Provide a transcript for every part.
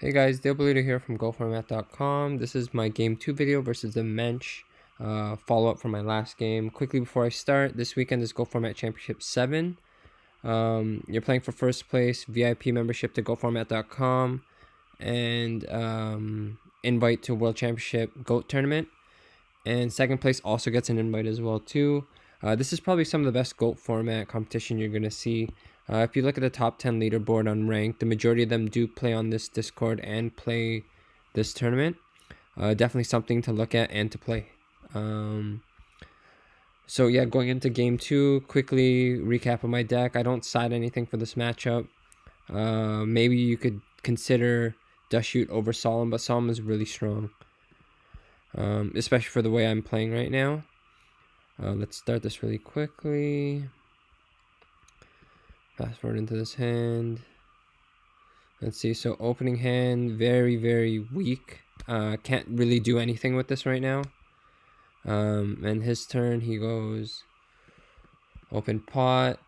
Hey guys, Dale Bellido here from GoFormat.com. This is my Game 2 video versus the Mensch follow-up from my last game. Quickly before I start, this weekend is GoFormat Championship 7. You're playing for first place, VIP membership to GoFormat.com, and invite to World Championship GOAT Tournament. And second place also gets an invite as well too. This is probably some of the best GOAT format competition you're going to see. If you look at the top 10 leaderboard on ranked, the majority of them do play on this Discord and play this tournament. Definitely something to look at and to play. So yeah, going into game 2, quickly recap of my deck. I don't side anything for this matchup. Maybe you could consider Dust Shoot over Solemn, but Solemn is really strong. Especially for the way I'm playing right now. Let's start this really quickly. Fast forward into this hand. Let's see. So opening hand, very, very weak. Can't really do anything with this right now. And his turn, he goes open pot.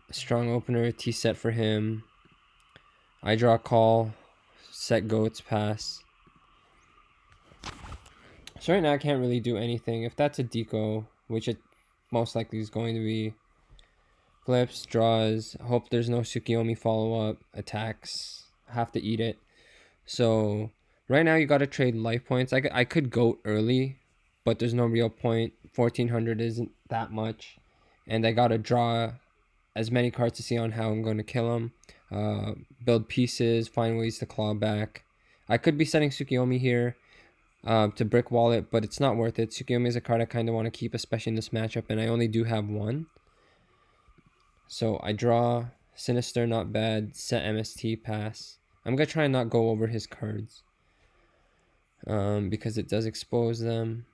Strong opener, T set for him. I draw a call. Set goats, pass. So right now I can't really do anything. If that's a deco, which it most likely is going to be, flips, draws, hope there's no Tsukiyomi follow-up, attacks, have to eat it. So right now you got to trade life points. I could go early, but there's no real point. 1400 isn't that much. And I got to draw as many cards to see on how I'm going to kill him. Build pieces, find ways to claw back. I could be setting Tsukiyomi here to brick wall it, but it's not worth it. Tsukiyomi is a card I kind of want to keep, especially in this matchup, and I only do have one. So I draw, Sinister, not bad, set MST, pass. I'm going to try and not go over his cards because it does expose them.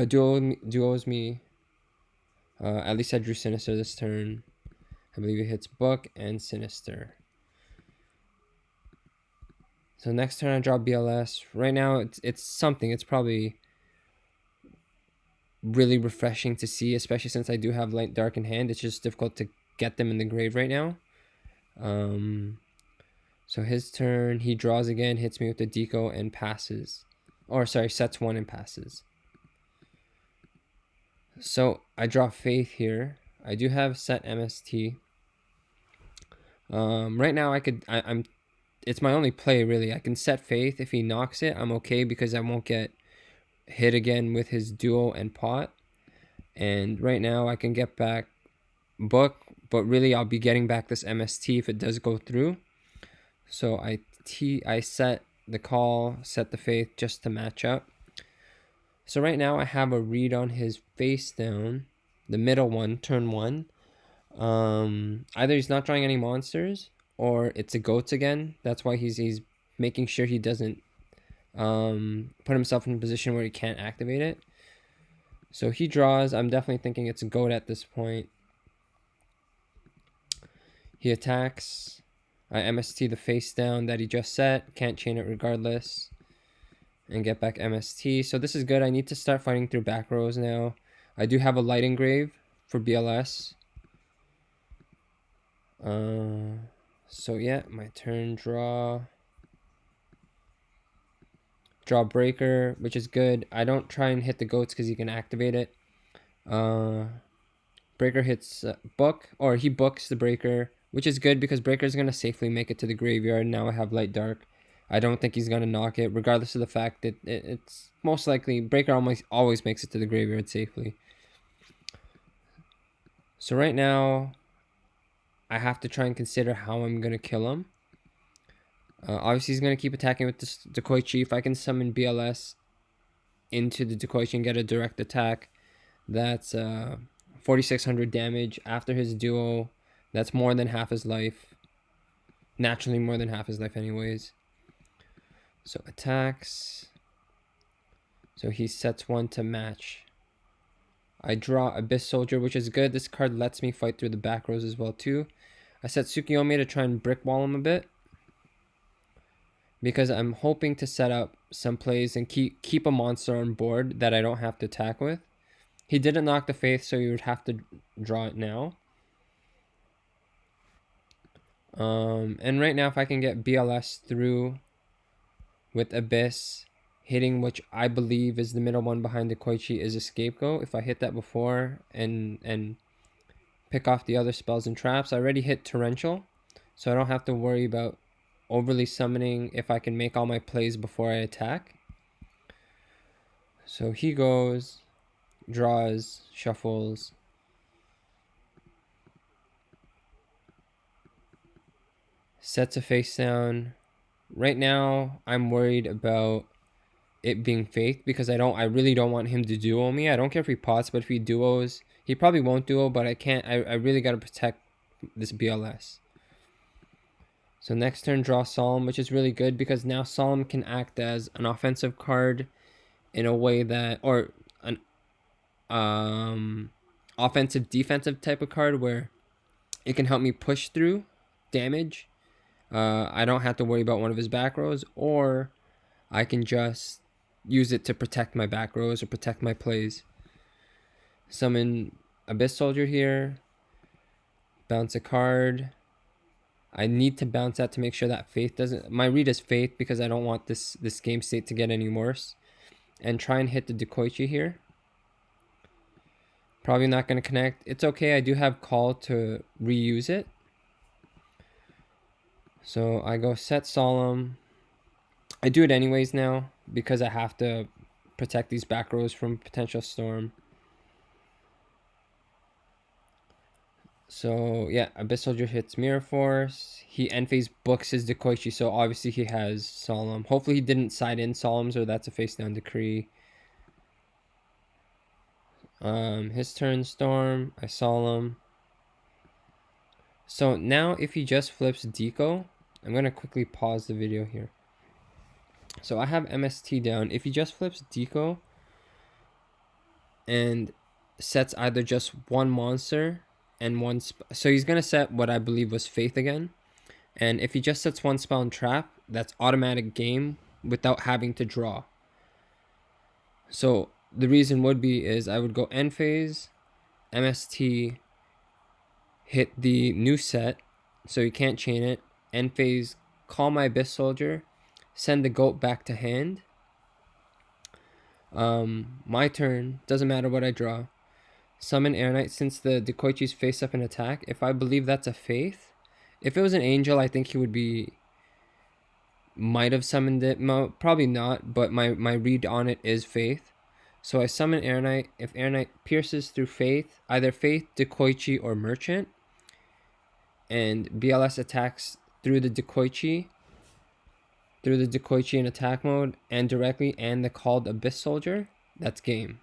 Duos me. At least I drew Sinister this turn. I believe it hits Book and Sinister. So next turn I draw BLS. Right now it's something. It's probably really refreshing to see, especially since I do have light dark in hand. It's just difficult to get them in the grave right now. So his turn, he draws again, hits me with the deco and passes. Or sorry, sets one and passes. So I draw Faith here. I do have set MST. Right now I'm it's my only play really. I can set Faith. If he knocks it, I'm okay because I won't get hit again with his duo and pot. And right now I can get back Book, but really I'll be getting back this MST if it does go through. So I set the call, set the Faith just to match up. So right now I have a read on his face down, the middle one, turn 1. Either he's not drawing any monsters or it's a goats again. That's why he's making sure he doesn't put himself in a position where he can't activate it. So he draws. I'm definitely thinking it's a goat at this point. He attacks. I MST the face down that he just set. Can't chain it regardless. And get back MST. So this is good. I need to start fighting through back rows now. I do have a light engrave for BLS. So yeah, my turn, draw breaker, which is good. I don't try and hit the goats because he can activate it. Breaker hits Book, or he books the breaker, which is good because breaker is going to safely make it to the graveyard. Now I have light dark. I don't think he's going to knock it, regardless of the fact that it's most likely breaker always makes it to the graveyard safely. So right now I have to try and consider how I'm going to kill him. Obviously, he's going to keep attacking with this Decoy Chief. I can summon BLS into the Decoy Chief and get a direct attack. That's 4,600 damage. After his duo, that's more than half his life. Naturally, more than half his life anyways. So attacks. So he sets one to match. I draw Abyss Soldier, which is good. This card lets me fight through the back rows as well too. I set Tsukiyomi to try and brick wall him a bit, because I'm hoping to set up some plays and keep a monster on board that I don't have to attack with. He didn't knock the Faith, so you would have to draw it now. And right now, if I can get BLS through with Abyss, hitting which I believe is the middle one behind the Koichi is a scapegoat. If I hit that before and pick off the other spells and traps, I already hit Torrential, so I don't have to worry about overly summoning if I can make all my plays before I attack. So he goes, draws, shuffles, sets a face down. Right now, I'm worried about it being Faith because I really don't want him to duo me. I don't care if he pots, but if he duos, he probably won't duo, but I really got to protect this BLS. So next turn, draw Solemn, which is really good because now Solemn can act as an offensive card in a way that, or an offensive defensive type of card where it can help me push through damage. I don't have to worry about one of his back rows, or I can just use it to protect my back rows or protect my plays. Summon Abyss Soldier here. Bounce a card. I need to bounce that to make sure that Faith doesn't... My read is Faith because I don't want this game state to get any worse. And try and hit the Dekoichi here. Probably not going to connect. It's okay. I do have Call to reuse it. So I go set Solemn. I do it anyways now because I have to protect these back rows from potential storm. So yeah, Abyss Soldier hits Mirror Force. He end phase books his Dekoichi, so obviously he has Solemn. Hopefully he didn't side in Solemns or that's a face down decree. His turn Storm, I Solemn. So now if he just flips Deco, I'm gonna quickly pause the video here. So I have MST down. If he just flips Deco and sets either just one monster and one so he's gonna set what I believe was Faith again. And if he just sets one spell and trap, that's automatic game without having to draw. So the reason would be is I would go end phase, MST, hit the new set, so you can't chain it, end phase, call my Abyss Soldier, send the goat back to hand. My turn, doesn't matter what I draw. Summon Air Knight since the Dekoichi's face up and attack. If I believe that's a Faith, if it was an Angel, I think he would be... Might have summoned it. Probably not, but my read on it is Faith. So I summon Air Knight. If Air Knight pierces through Faith, either Faith, Dekoichi, or Merchant, and BLS attacks through the Dekoichi in attack mode, and directly, and the called Abyss Soldier, that's game.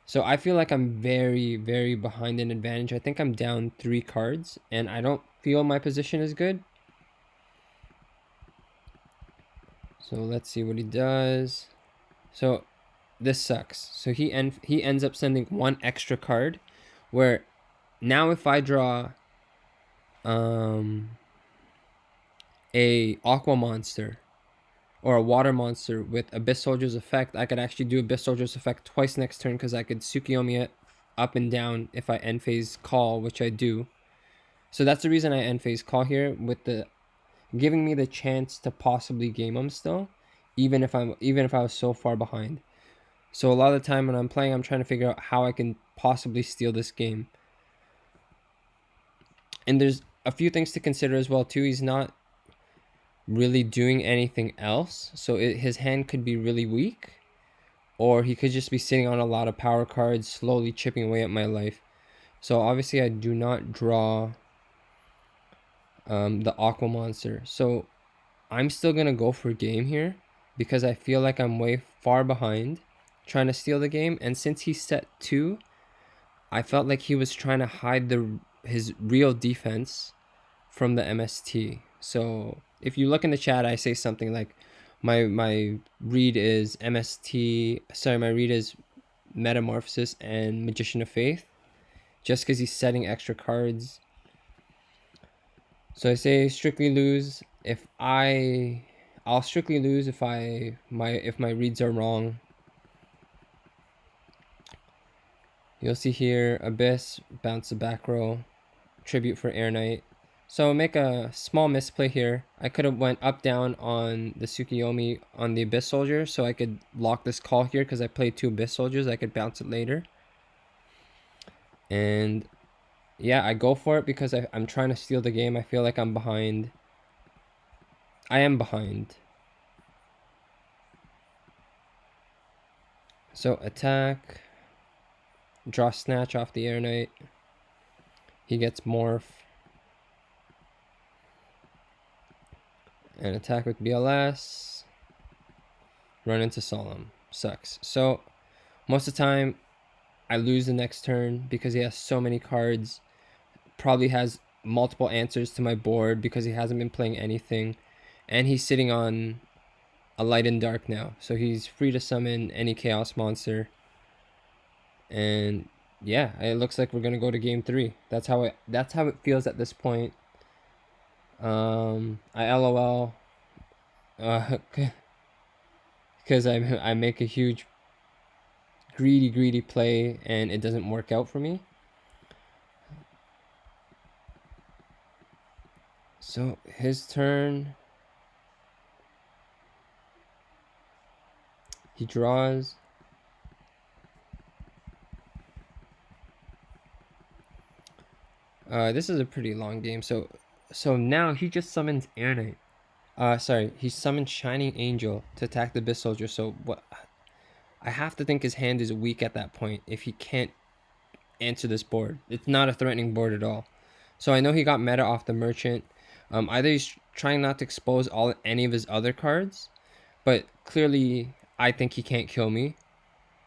So I feel like I'm very, very behind in advantage. I think I'm down 3 cards, and I don't feel my position is good. So let's see what he does. So this sucks. So he ends up sending 1 extra card, where now if I draw a aqua monster or a water monster with Abyss Soldier's effect, I could actually do Abyss Soldier's effect twice next turn because I could Tsukiyomi it up and down if I end phase call, which I do. So that's the reason I end phase call here, with the giving me the chance to possibly game him still, even if I was so far behind. So a lot of the time when I'm playing, I'm trying to figure out how I can possibly steal this game. And there's a few things to consider as well too. He's not really doing anything else, so his hand could be really weak, or he could just be sitting on a lot of power cards, slowly chipping away at my life. So obviously I do not draw the aqua monster. So I'm still gonna go for game here because I feel like I'm way far behind trying to steal the game. And since he set 2, I felt like he was trying to hide his real defense from the MST. So if you look in the chat, I say something like my read is MST, sorry, my read is Metamorphosis and Magician of Faith, just because he's setting extra cards. So I say strictly lose. I'll strictly lose if my reads are wrong. You'll see here Abyss, bounce the back row, tribute for Air Knight. So make a small misplay here. I could have went up down on the Tsukiyomi on the Abyss Soldier, so I could lock this call here because I played 2 Abyss Soldiers. I could bounce it later. And yeah, I go for it because I'm trying to steal the game. I feel like I'm behind. I am behind. So attack. Draw Snatch off the Air Knight. He gets Morph. And attack with BLS. Run into Solemn. Sucks. So most of the time, I lose the next turn because he has so many cards. Probably has multiple answers to my board because he hasn't been playing anything. And he's sitting on a Light and Dark now. So he's free to summon any Chaos monster. And yeah, it looks like we're going to go to game 3. That's how it feels at this point. I LOL because I make a huge greedy play and it doesn't work out for me. So his turn. He draws. This is a pretty long game. So now he just summons Air Knight. Sorry, he summons Shining Angel to attack the Abyss Soldier. So what? I have to think his hand is weak at that point if he can't answer this board. It's not a threatening board at all. So I know he got meta off the Merchant. Either he's trying not to expose any of his other cards, but clearly I think he can't kill me.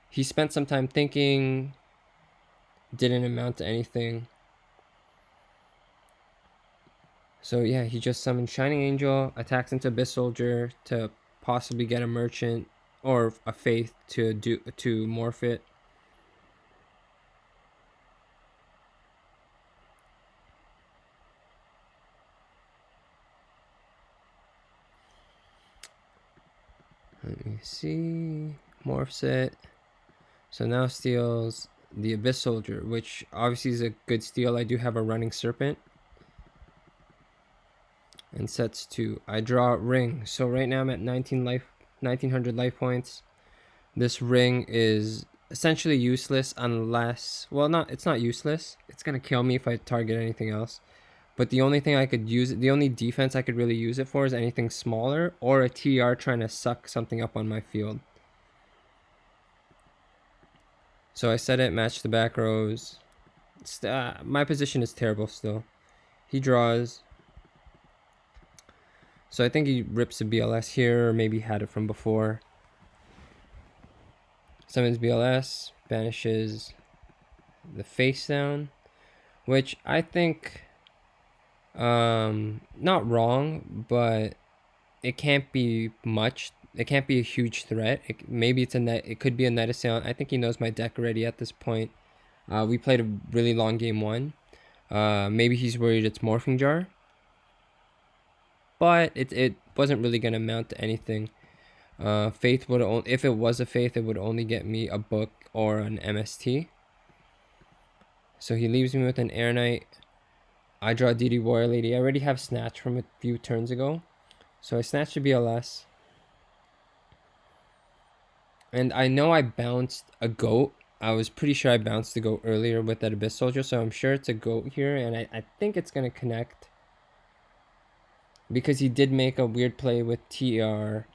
He spent some time thinking, didn't amount to anything. So yeah, he just summoned Shining Angel, attacks into Abyss Soldier to possibly get a Merchant or a Faith to morph it. Let me see. Morphs it. So now steals the Abyss Soldier, which obviously is a good steal. I do have a Running Serpent. And sets to I draw Ring. So right now I'm at 1900 life points. This Ring is essentially useless unless, well, it's not useless. It's gonna kill me if I target anything else. But the only thing I could use, the only defense I could really use it for is anything smaller or a TR trying to suck something up on my field. So I set it, match the back rows. My position is terrible still. He draws. So I think he rips a BLS here, or maybe had it from before. Summons BLS, banishes the face down, which I think, not wrong, but it can't be much. It can't be a huge threat. Maybe it's a net. It could be a Night Assailant. I think he knows my deck already at this point. We played a really long game 1. Maybe he's worried it's Morphing Jar. But it wasn't really going to amount to anything. Faith would only, if it was a Faith, it would only get me a book or an MST. So he leaves me with an Air Knight. I draw DD Warrior Lady. I already have Snatch from a few turns ago. So I snatched a BLS. And I know I bounced a goat. I was pretty sure I bounced the goat earlier with that Abyss Soldier. So I'm sure it's a goat here. And I think it's going to connect. Because he did make a weird play with TR.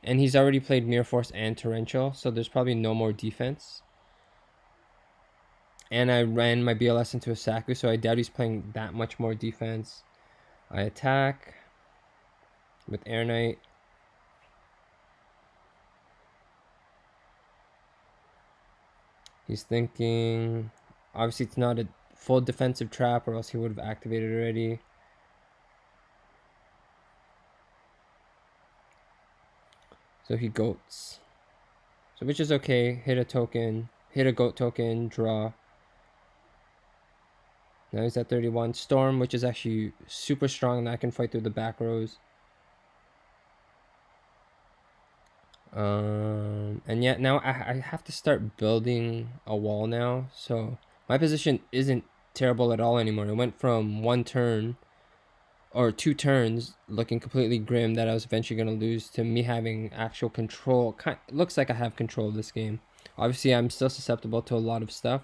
And he's already played Mirror Force and Torrential. So there's probably no more defense. And I ran my BLS into a Saku. So I doubt he's playing that much more defense. I attack with Air Knight. He's thinking, obviously it's not a full defensive trap or else he would have activated already. So he goats. So which is okay. Hit a token, hit a goat token, draw. Now he's at 31. Storm, which is actually super strong and I can fight through the back rows. And yet now I have to start building a wall now. So my position isn't terrible at all anymore. It went from 1 turn or 2 turns looking completely grim that I was eventually going to lose to me having actual control. Looks like I have control of this game. Obviously, I'm still susceptible to a lot of stuff.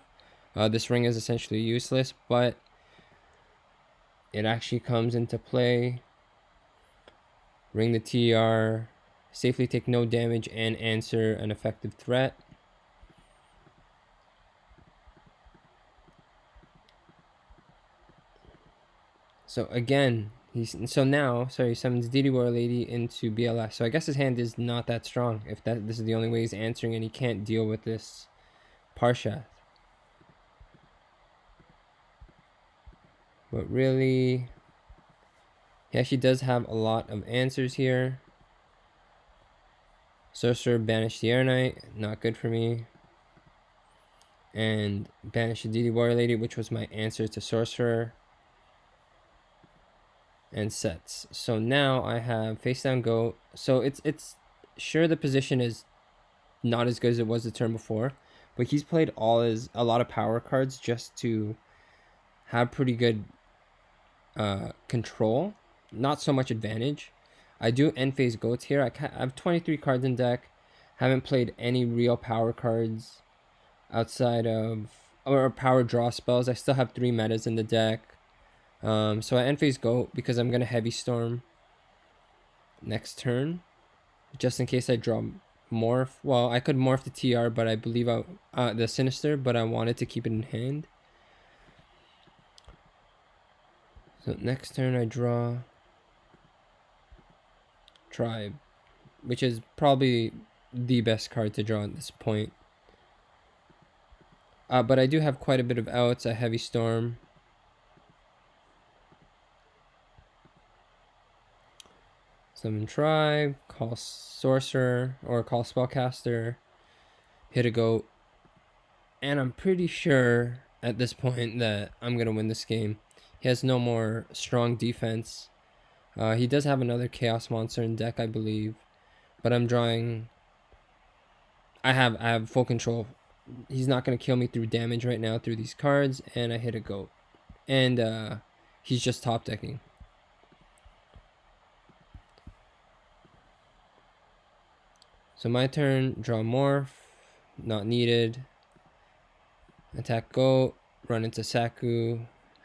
This ring is essentially useless, but it actually comes into play. Ring the TR, safely take no damage and answer an effective threat. So again, summons DD War Lady into BLS. So I guess his hand is not that strong if this is the only way he's answering and he can't deal with this Parshath. But really, he actually does have a lot of answers here. Sorcerer, banish the Air Knight, not good for me. And banish the DD Warrior Lady, which was my answer to Sorcerer. And sets. So now I have face down goat. So it's sure the position is not as good as it was the turn before, but he's played a lot of power cards just to have pretty good control, not so much advantage. I do end phase goats here. I have 23 cards in deck. Haven't played any real power cards outside of or power draw spells. I still have 3 metas in the deck. So I end phase goat because I'm gonna heavy storm next turn, just in case I draw morph. Well, I could morph the TR, but I believe the Sinister, but I wanted to keep it in hand. So next turn I draw Tribe, which is probably the best card to draw at this point. But I do have quite a bit of outs. A Heavy Storm. Summon Tribe, call Sorcerer, or call Spellcaster, hit a goat. And I'm pretty sure at this point that I'm going to win this game. He has no more strong defense. He does have another Chaos Monster in deck, I believe. But I'm drawing... I have full control. He's not going to kill me through damage right now through these cards. And I hit a goat. And he's just top decking. So my turn, draw Morph. Not needed. Attack goat. Run into Saku.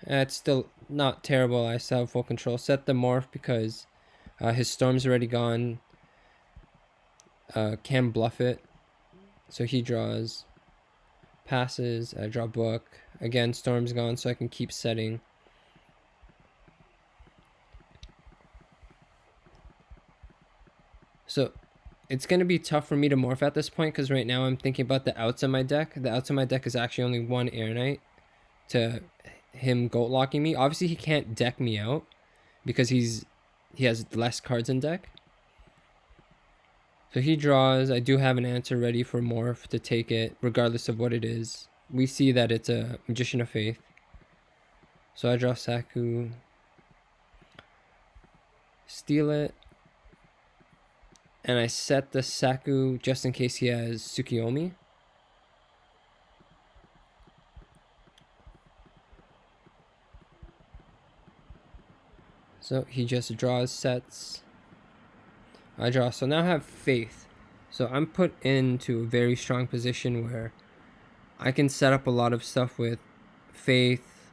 It's still not terrible. I still have full control. Set the Morph because his Storm's already gone. Can bluff it. So he draws. Passes. I draw book. Again, Storm's gone, so I can keep setting. So it's going to be tough for me to morph at this point because right now I'm thinking about the outs of my deck. The outs of my deck is actually only 1 Air Knight to him goat locking me. Obviously, he can't deck me out because he has less cards in deck. So he draws. I do have an answer ready for morph to take it regardless of what it is. We see that it's a Magician of Faith. So I draw Saku. Steal it. And I set the Saku just in case he has Tsukiyomi. So he just draws, sets. I draw. So now I have Faith. So I'm put into a very strong position where I can set up a lot of stuff with Faith.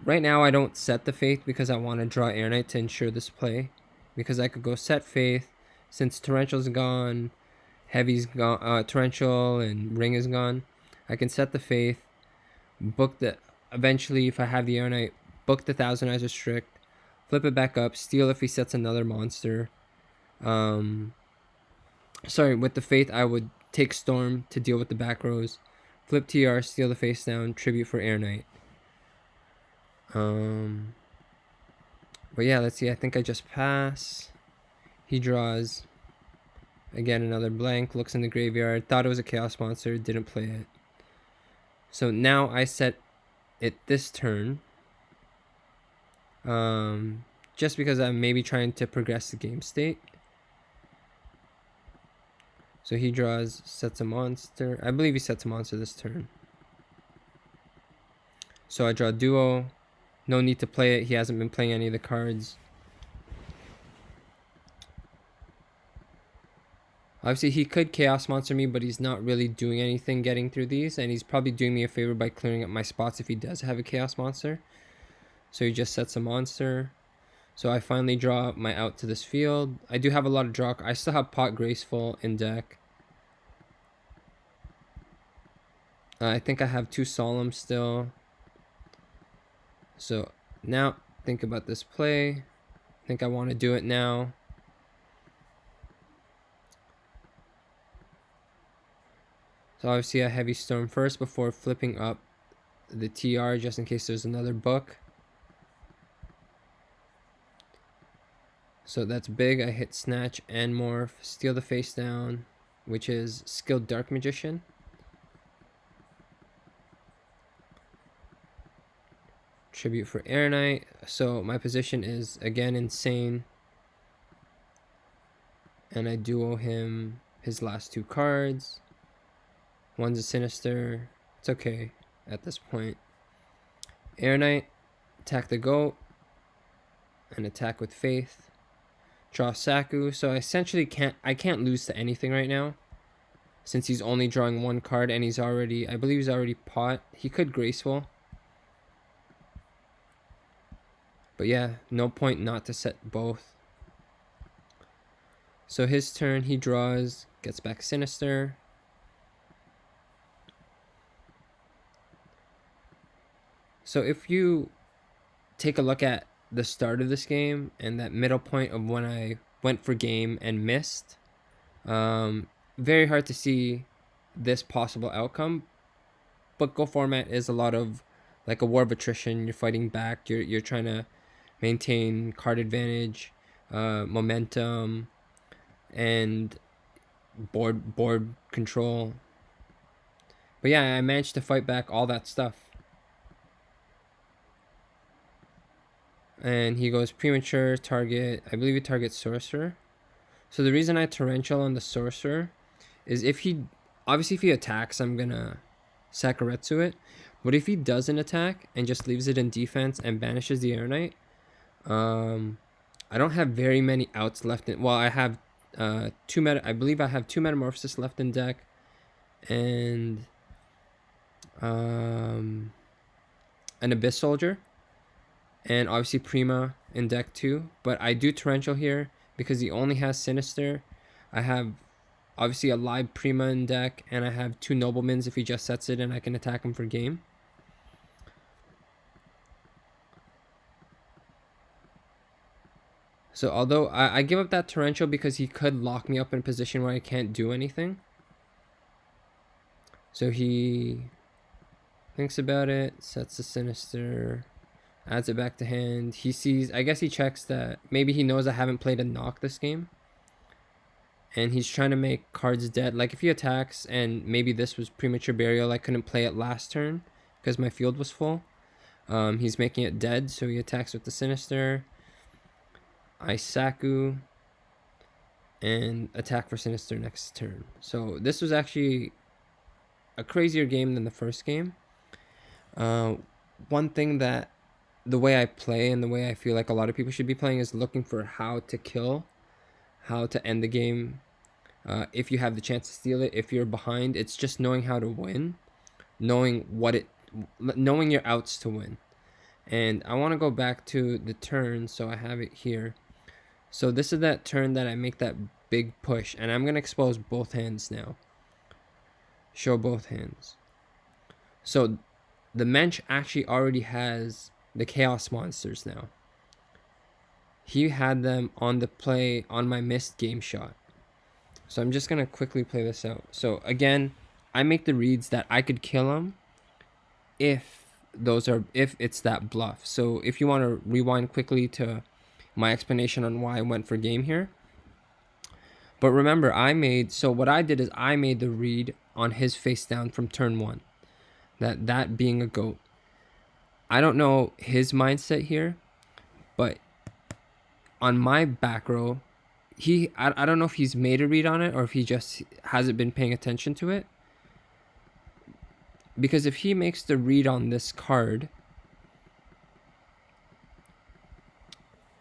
Right now I don't set the Faith because I want to draw Air Knight to ensure this play. Because I could go set Faith. Since Torrential's gone, Heavy's gone, Torrential and Ring is gone, I can set the Faith, book the, eventually if I have the Air Knight, book the Thousand Eyes Restrict, flip it back up, steal if he sets another monster. With the Faith I would take Storm to deal with the back rows, flip TR, steal the face down, tribute for Air Knight. But yeah, let's see, I think I just pass. He draws. Again, another blank. Looks in the graveyard. Thought it was a Chaos Monster. Didn't play it. So now I set it this turn. Just because I'm maybe trying to progress the game state. So he draws, sets a monster. I believe he sets a monster this turn. So I draw Duo. No need to play it. He hasn't been playing any of the cards. Obviously, he could Chaos Monster me, but he's not really doing anything getting through these. And he's probably doing me a favor by clearing up my spots if he does have a Chaos Monster. So he just sets a monster. So I finally draw my out to this field. I do have a lot of draw. I still have Pot Graceful in deck. I think I have 2 Solemn still. So now think about this play. I think I want to do it now. So obviously a Heavy Storm first before flipping up the TR just in case there's another book. So that's big. I hit Snatch and Morph, steal the face down, which is Skilled Dark Magician. Tribute for Air Knight. So my position is again insane. And I duo him his last 2 cards. One's a Sinister. It's okay at this point. Air Knight, attack the goat, and attack with Faith. Draw Saku. So I essentially can't lose to anything right now, since he's only drawing 1 card and he's already, I believe he's already pot. He could Graceful. But yeah, no point not to set both. So his turn, he draws, gets back Sinister. So if you take a look at the start of this game and that middle point of when I went for game and missed, very hard to see this possible outcome. But Go format is a lot of like a war of attrition. You're fighting back. You're trying to maintain card advantage, momentum, and board control. But yeah, I managed to fight back all that stuff. And he goes premature, target, I believe he targets Sorcerer. So the reason I Torrential on the Sorcerer is if he attacks, I'm gonna Sakuretsu it. But if he doesn't attack and just leaves it in defense and banishes the Air Knight, I don't have very many outs left in. Well, I have I believe I have 2 Metamorphosis left in deck, and an Abyss Soldier, and obviously Prima in deck too. But I do Torrential here because he only has Sinister. I have obviously a live Prima in deck, and I have 2 Noblemans if he just sets it, and I can attack him for game. So although I give up that Torrential because he could lock me up in a position where I can't do anything. So he thinks about it, sets the Sinister, adds it back to hand. He sees, I guess he checks that maybe he knows I haven't played a knock this game, and he's trying to make cards dead. Like if he attacks and maybe this was Premature Burial, I couldn't play it last turn because my field was full. He's making it dead, so he attacks with the Sinister. I Saku and attack for Sinister next turn. So this was actually a crazier game than the first game. One thing that the way I play and the way I feel like a lot of people should be playing is looking for how to kill, how to end the game. If you have the chance to steal it, if you're behind, it's just knowing how to win, knowing your outs to win. And I want to go back to the turn, so I have it here. So this is that turn that I make that big push, and I'm going to expose both hands now. Show both hands. So the Mensch actually already has the Chaos Monsters now. He had them on the play on my missed game shot. So I'm just going to quickly play this out. So again, I make the reads that I could kill him if it's that bluff. So if you want to rewind quickly to my explanation on why I went for game here. But remember, what I did is I made the read on his face down from turn 1. That being a goat. I don't know his mindset here, but on my back row, I don't know if he's made a read on it or if he just hasn't been paying attention to it. Because if he makes the read on this card,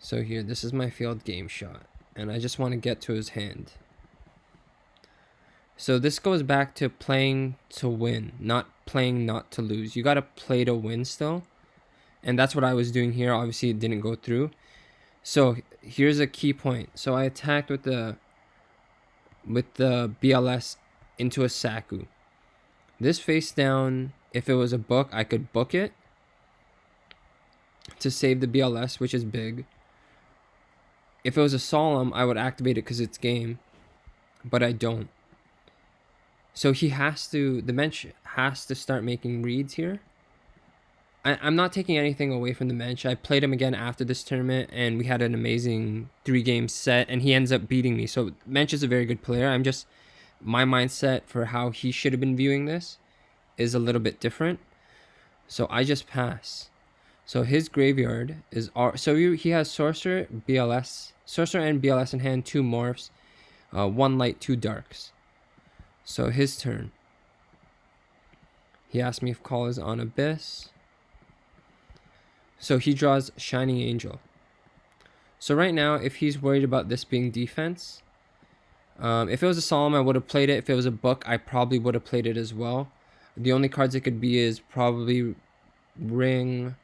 So here, this is my failed game shot, and I just want to get to his hand. So this goes back to playing to win, not playing not to lose. You got to play to win still. And that's what I was doing here. Obviously, it didn't go through. So here's a key point. So I attacked with the BLS into a Saku. This face down, if it was a book, I could book it to save the BLS, which is big. If it was a Solemn, I would activate it because it's game, but I don't. So he has to, the Mensch has to start making reads here. I'm not taking anything away from the Mensch. I played him again after this tournament, and we had an amazing 3-game set, and he ends up beating me. So Mensch is a very good player. I'm just, my mindset for how he should have been viewing this is a little bit different. So I just pass. So his graveyard is, so he has Sorcerer, BLS, Sorcerer and BLS in hand, 2 morphs, 1 light, 2 darks. So his turn. He asked me if call is on Abyss. So he draws Shining Angel. So right now, if he's worried about this being defense, if it was a Solemn, I would have played it. If it was a book, I probably would have played it as well. The only cards it could be is probably Ring,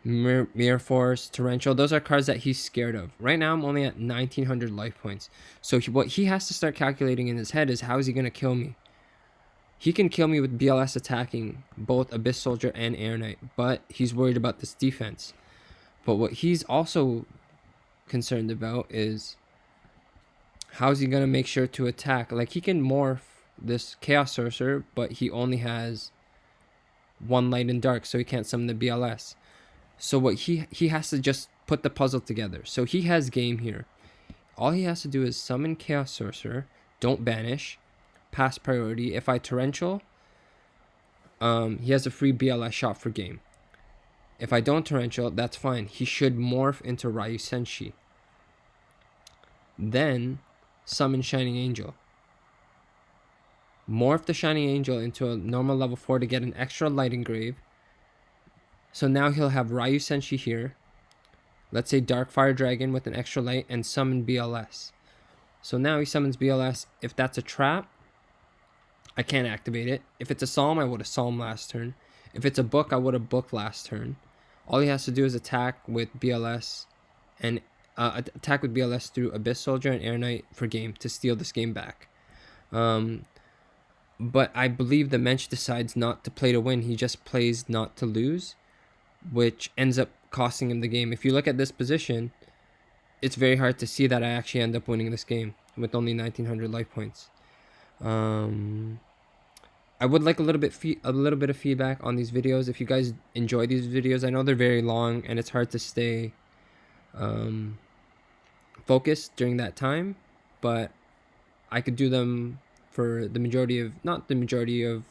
Mirror Force, Torrential. Those are cards that he's scared of. Right now, I'm only at 1900 life points. So what he has to start calculating in his head is, how is he going to kill me? He can kill me with BLS attacking both Abyss Soldier and Air Knight, but he's worried about this defense. But what he's also concerned about is, how's he going to make sure to attack? Like, he can morph this Chaos Sorcerer, but he only has 1 light and dark, so he can't summon the BLS. So what he has to just put the puzzle together. So he has game here. All he has to do is summon Chaos Sorcerer, don't banish, pass priority. If I Torrential, he has a free BLS shot for game. If I don't Torrential, that's fine. He should morph into Ryu Senshi. Then summon Shining Angel. Morph the Shining Angel into a normal level 4 to get an extra light engrave. So now he'll have Ryu Senshi here. Let's say Dark Fire Dragon with an extra light and summon BLS. So now he summons BLS. If that's a trap, I can't activate it. If it's a Solemn, I would have Solemn last turn. If it's a book, I would have booked last turn. All he has to do is attack with BLS and attack with BLS through Abyss Soldier and Air Knight for game to steal this game back. But I believe the Mensch decides not to play to win. He just plays not to lose, which ends up costing him the game. If you look at this position, it's very hard to see that I actually end up winning this game with only 1900 life points. I would like a little bit of feedback on these videos. If you guys enjoy these videos, I know they're very long and it's hard to stay focused during that time, but I could do them for the majority of, not the majority of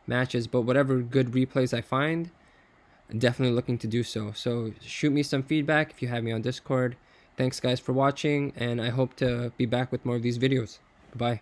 matches, but whatever good replays I find, I'm definitely looking to do so. So shoot me some feedback if you have me on Discord. Thanks guys for watching, and I hope to be back with more of these videos. Bye.